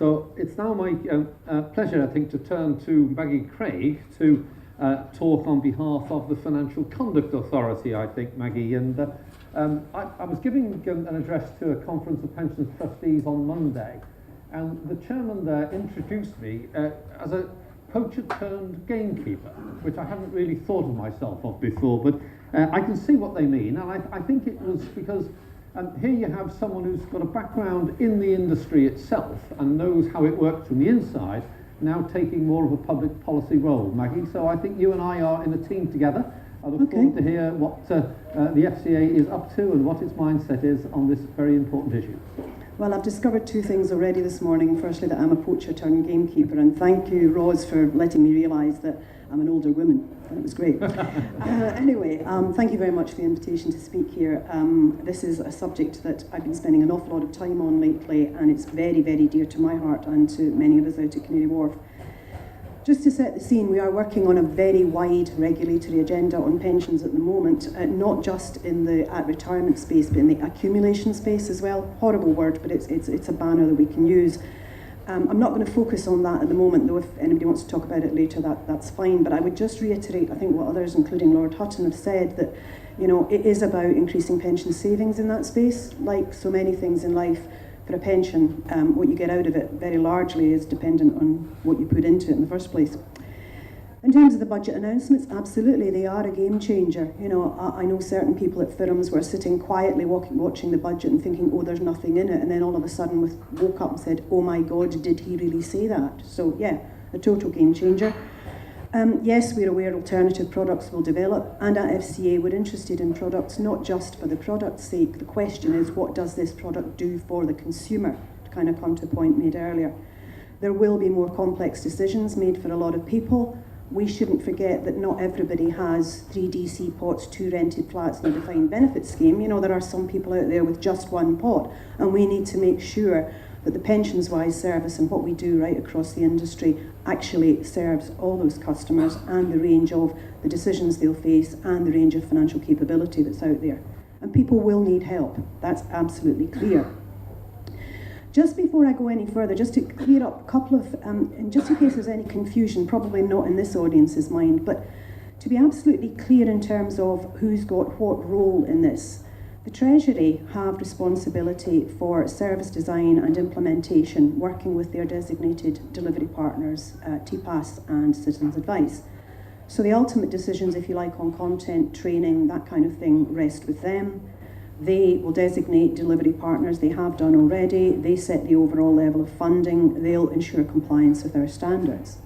So it's now my pleasure, I think, to turn to Maggie Craig to talk on behalf of the Financial Conduct Authority, I think, Maggie. And I was giving an address to a conference of pensions trustees on Monday, and the chairman there introduced me as a poacher turned gamekeeper, which I hadn't really thought of myself of before, but I can see what they mean. And I think it was because here you have someone who's got a background in the industry itself and knows how it works from the inside, now taking more of a public policy role, Maggie. So I think you and I are in a team together. I look forward to hear what the FCA is up to and what its mindset is on this very important issue. Well, I've discovered two things already this morning. Firstly, that I'm a poacher turned gamekeeper, and thank you, Roz, for letting me realise that I'm an older woman. That was great. Anyway, thank you very much for the invitation to speak here. This is a subject that I've been spending an awful lot of time on lately, and it's very, very dear to my heart and to many of us out at Canary Wharf. Just to set the scene, we are working on a very wide regulatory agenda on pensions at the moment, not just in the at-retirement space, but in the accumulation space as well. Horrible word, but it's a banner that we can use. I'm not going to focus on that at the moment, though if anybody wants to talk about it later, that's fine. But I would just reiterate, I think, what others, including Lord Hutton, have said, that it is about increasing pension savings in that space. Like so many things in life, for a pension, what you get out of it very largely is dependent on what you put into it in the first place. In terms of the budget announcements, absolutely, they are a game changer. I know certain people at firms were sitting quietly watching the budget and thinking, oh, there's nothing in it, and then all of a sudden woke up and said, oh my God, did he really say that? So yeah, a total game changer. Yes, we're aware alternative products will develop, and at FCA we're interested in products not just for the product's sake. The question is, what does this product do for the consumer? To kind of come to a point made earlier. There will be more complex decisions made for a lot of people. We shouldn't forget that not everybody has 3 DC pots, 2 rented flats and a defined benefit scheme. There are some people out there with just one pot, and we need to make sure that the pensions-wise service and what we do right across the industry actually serves all those customers and the range of the decisions they'll face and the range of financial capability that's out there. And people will need help. That's absolutely clear. Just before I go any further, just to clear up a couple of, and just in case there's any confusion, probably not in this audience's mind, but to be absolutely clear in terms of who's got what role in this. The Treasury have responsibility for service design and implementation, working with their designated delivery partners, TPAS and Citizens Advice. So the ultimate decisions, if you like, on content, training, that kind of thing, rest with them. They will designate delivery partners, they have done already, they set the overall level of funding, they'll ensure compliance with our standards.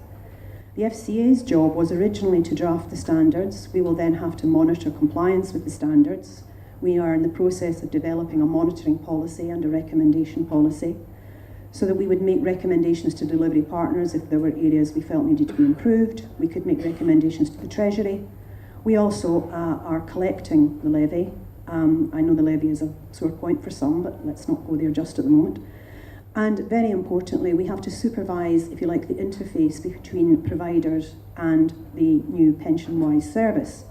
The FCA's job was originally to draft the standards. We will then have to monitor compliance with the standards. We are in the process of developing a monitoring policy and a recommendation policy so that we would make recommendations to delivery partners if there were areas we felt needed to be improved. We could make recommendations to the Treasury. We also are collecting the levy. I know the levy is a sore point for some, but let's not go there just at the moment. And very importantly, we have to supervise, if you like, the interface between providers and the new pension-wise service.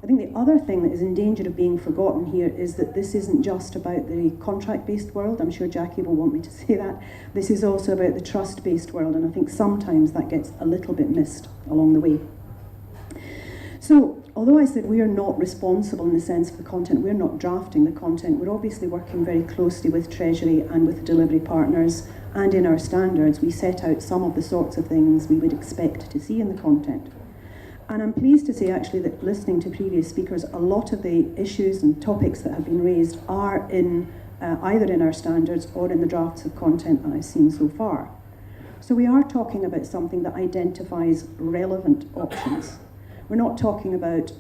I think the other thing that is in danger of being forgotten here is that this isn't just about the contract-based world. I'm sure Jackie will want me to say that. This is also about the trust-based world, and I think sometimes that gets a little bit missed along the way. So, although I said we are not responsible in the sense of the content, we're not drafting the content, we're obviously working very closely with Treasury and with delivery partners, and in our standards we set out some of the sorts of things we would expect to see in the content. And I'm pleased to say actually that listening to previous speakers, a lot of the issues and topics that have been raised are in either in our standards or in the drafts of content that I've seen so far. So we are talking about something that identifies relevant options. We're not talking about,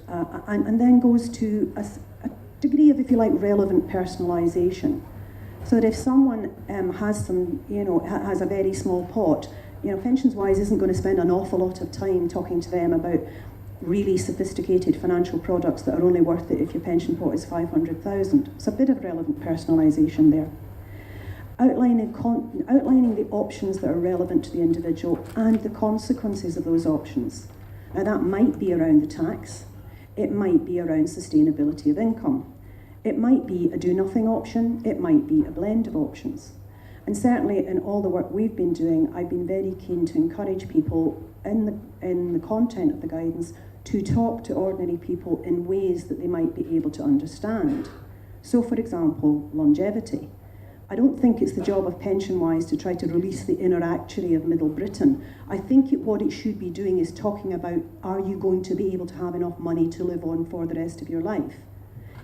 and then goes to a degree of, if you like, relevant personalisation. So that if someone has some, has a very small pot, Pensions-Wise isn't going to spend an awful lot of time talking to them about really sophisticated financial products that are only worth it if your pension pot is 500,000. It's a bit of relevant personalisation there. Outlining the options that are relevant to the individual and the consequences of those options. Now that might be around the tax, it might be around sustainability of income, it might be a do-nothing option, it might be a blend of options. And certainly in all the work we've been doing, I've been very keen to encourage people in the content of the guidance to talk to ordinary people in ways that they might be able to understand. So for example, longevity. I don't think it's the job of PensionWise to try to release the inner actuary of Middle Britain. I think what it should be doing is talking about, are you going to be able to have enough money to live on for the rest of your life?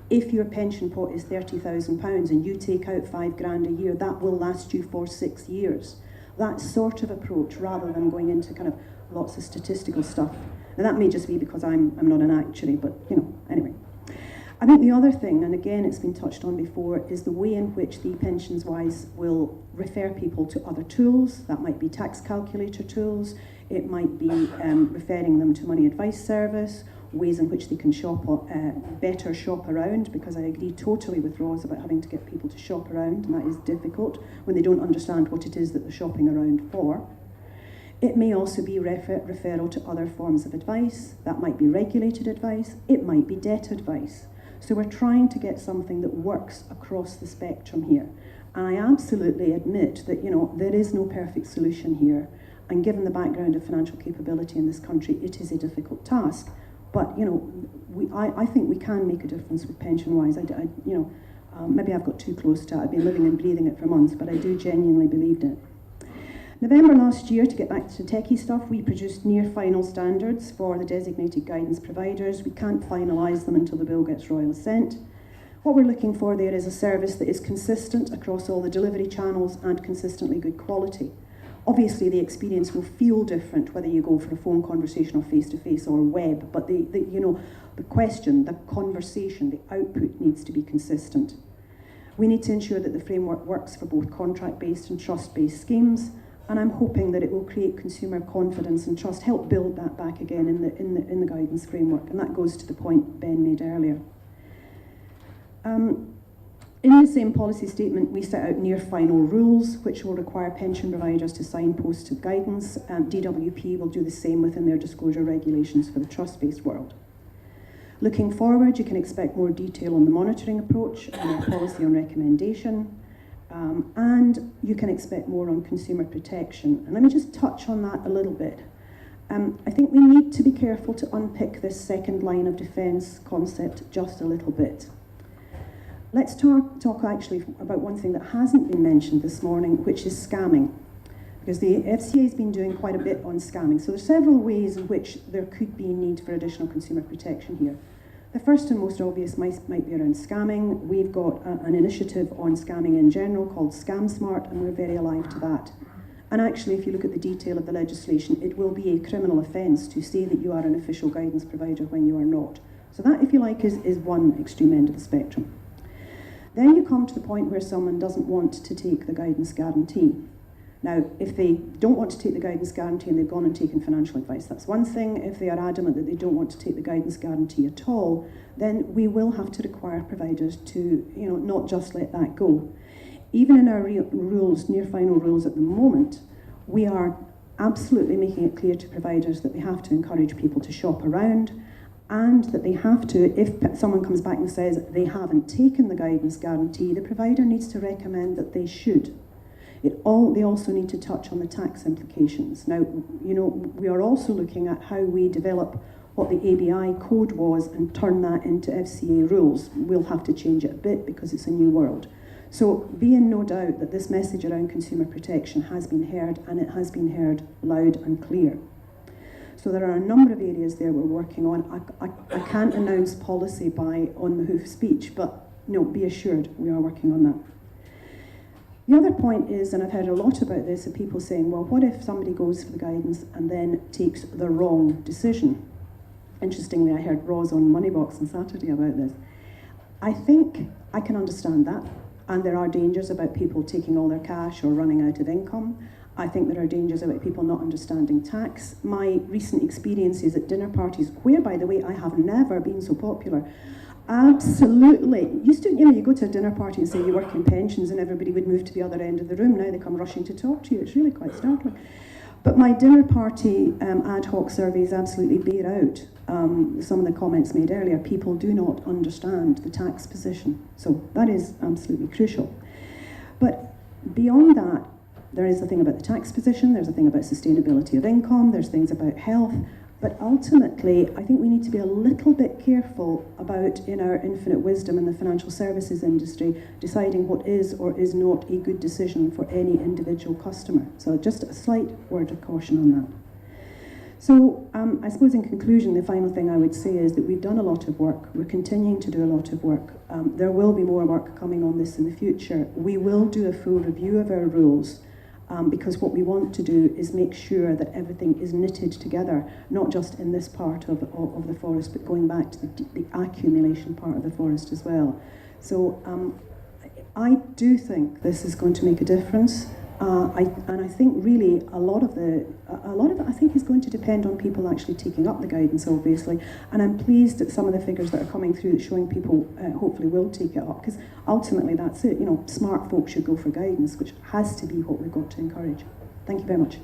If your pension pot is £30,000 and you take out £5,000 a year, that will last you for 6 years. That sort of approach, rather than going into kind of lots of statistical stuff. Now that may just be because I'm not an actuary, but anyway. I think the other thing, and again it's been touched on before, is the way in which the PensionsWise will refer people to other tools. That might be tax calculator tools, it might be referring them to Money Advice Service, ways in which they can better shop around, because I agree totally with Roz about having to get people to shop around, and that is difficult when they don't understand what it is that they're shopping around for. It may also be referral to other forms of advice. That might be regulated advice, it might be debt advice. So we're trying to get something that works across the spectrum here. And I absolutely admit that there is no perfect solution here. And given the background of financial capability in this country, it is a difficult task. But I think we can make a difference with PensionWise. Maybe I've got too close to it. I've been living and breathing it for months, but I do genuinely believe it. November last year, to get back to techie stuff, we produced near final standards for the designated guidance providers. We can't finalise them until the bill gets royal assent. What we're looking for there is a service that is consistent across all the delivery channels and consistently good quality. Obviously, the experience will feel different whether you go for a phone conversation or face-to-face or web, but the question, the conversation, the output needs to be consistent. We need to ensure that the framework works for both contract-based and trust-based schemes, and I'm hoping that it will create consumer confidence and trust, help build that back again in the guidance framework, and that goes to the point Ben made earlier. In the same policy statement, we set out near final rules, which will require pension providers to signpost to guidance, and DWP will do the same within their disclosure regulations for the trust-based world. Looking forward, you can expect more detail on the monitoring approach and our policy on recommendation, and you can expect more on consumer protection. And let me just touch on that a little bit. I think we need to be careful to unpick this second line of defence concept just a little bit. Let's talk actually about one thing that hasn't been mentioned this morning, which is scamming. Because the FCA has been doing quite a bit on scamming. So there's several ways in which there could be need for additional consumer protection here. The first and most obvious might be around scamming. We've got an initiative on scamming in general called Scam Smart, and we're very alive to that. And actually, if you look at the detail of the legislation, it will be a criminal offence to say that you are an official guidance provider when you are not. So that, if you like, is one extreme end of the spectrum. Then you come to the point where someone doesn't want to take the guidance guarantee. Now, if they don't want to take the guidance guarantee and they've gone and taken financial advice, that's one thing. If they are adamant that they don't want to take the guidance guarantee at all, then we will have to require providers to, not just let that go. Even in our rules, near final rules at the moment, we are absolutely making it clear to providers that they have to encourage people to shop around, and that they have to, if someone comes back and says they haven't taken the guidance guarantee, the provider needs to recommend that they should. They also need to touch on the tax implications. Now, we are also looking at how we develop what the ABI code was and turn that into FCA rules. We'll have to change it a bit because it's a new world. So be in no doubt that this message around consumer protection has been heard, and it has been heard loud and clear. So there are a number of areas there we're working on. I can't announce policy by on the hoof speech, but be assured we are working on that. The other point is, and I've heard a lot about this, of people saying, well, what if somebody goes for the guidance and then takes the wrong decision? Interestingly, I heard Roz on Moneybox on Saturday about this. I think I can understand that, and there are dangers about people taking all their cash or running out of income. I think there are dangers about people not understanding tax. My recent experiences at dinner parties, where, by the way, I have never been so popular, absolutely. You go to a dinner party and say you work in pensions and everybody would move to the other end of the room. Now they come rushing to talk to you. It's really quite startling. But my dinner party ad hoc surveys absolutely bear out some of the comments made earlier. People do not understand the tax position. So that is absolutely crucial. But Beyond that, there is a thing about the tax position, there's a thing about sustainability of income, there's things about health, but ultimately I think we need to be a little bit careful about, in our infinite wisdom in the financial services industry, deciding what is or is not a good decision for any individual customer. So just a slight word of caution on that. So I suppose in conclusion, the final thing I would say is that we've done a lot of work. We're continuing to do a lot of work. There will be more work coming on this in the future. We will do a full review of our rules because what we want to do is make sure that everything is knitted together, not just in this part of the forest, but going back to the accumulation part of the forest as well. So I do think this is going to make a difference. And I think really a lot of it I think is going to depend on people actually taking up the guidance, obviously. And I'm pleased that some of the figures that are coming through that's showing people hopefully will take it up, because ultimately that's it. You know, smart folk should go for guidance, which has to be what we've got to encourage. Thank you very much.